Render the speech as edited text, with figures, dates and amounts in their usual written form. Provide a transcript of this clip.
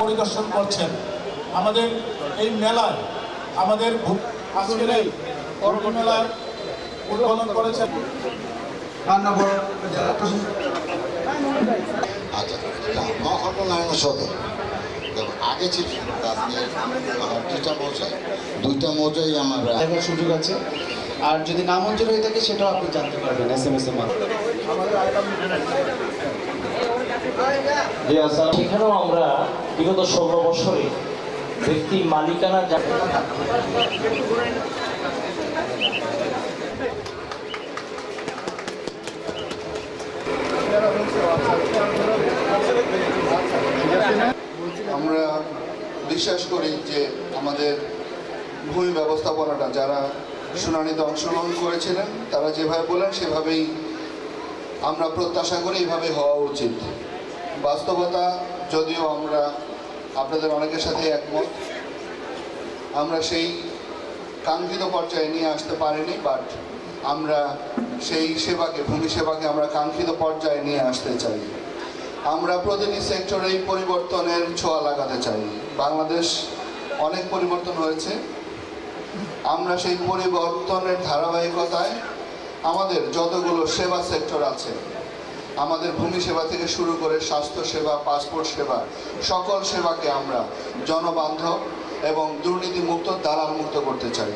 পরিদর্শন করছেন আমাদের এই মেলায়, আমাদের আজকের এই পর্ব মেলার উদ্বোধন করেছেন মহাকল্যাণ সদর। আগে ছিল দুইটা মৌজাই আমার দেখার সুযোগ আছে। আর যদি না মঞ্জুর হয়ে থাকে সেটাও আপনি জানতে পারবেন SMS এর মাধ্যমে। সেখানেও আমরা বিগত 16 বছরে ব্যক্তি মালিকানা আমরা বিশ্বাস করি যে আমাদের ভূমি ব্যবস্থাপনাটা যারা শুনানিতে অংশগ্রহণ করেছিলেন তারা যেভাবে বলেন সেভাবেই আমরা প্রত্যাশা করি এইভাবে হওয়া উচিত। বাস্তবতা যদিও আমরা আপনাদের অনেকের সাথে একমত, আমরা সেই কাঙ্ক্ষিত পর্যায়ে নিয়ে আসতে পারিনি, বাট আমরা সেই সেবাকে, ভূমি সেবাকে আমরা কাঙ্ক্ষিত পর্যায়ে নিয়ে আসতে চাই। আমরা প্রতিটি সেক্টরেই পরিবর্তনের ছোঁয়া লাগাতে চাই। বাংলাদেশ অনেক পরিবর্তন হয়েছে, আমরা সেই পরিবর্তনের ধারাবাহিকতায় আমাদের যতগুলো সেবা সেক্টর আছে, আমাদের ভূমি সেবা থেকে শুরু করে স্বাস্থ্য সেবা, পাসপোর্ট সেবা, সকল সেবাকে আমরা জনবান্ধব এবং দুর্নীতিমুক্ত, দালাল মুক্ত করতে চাই।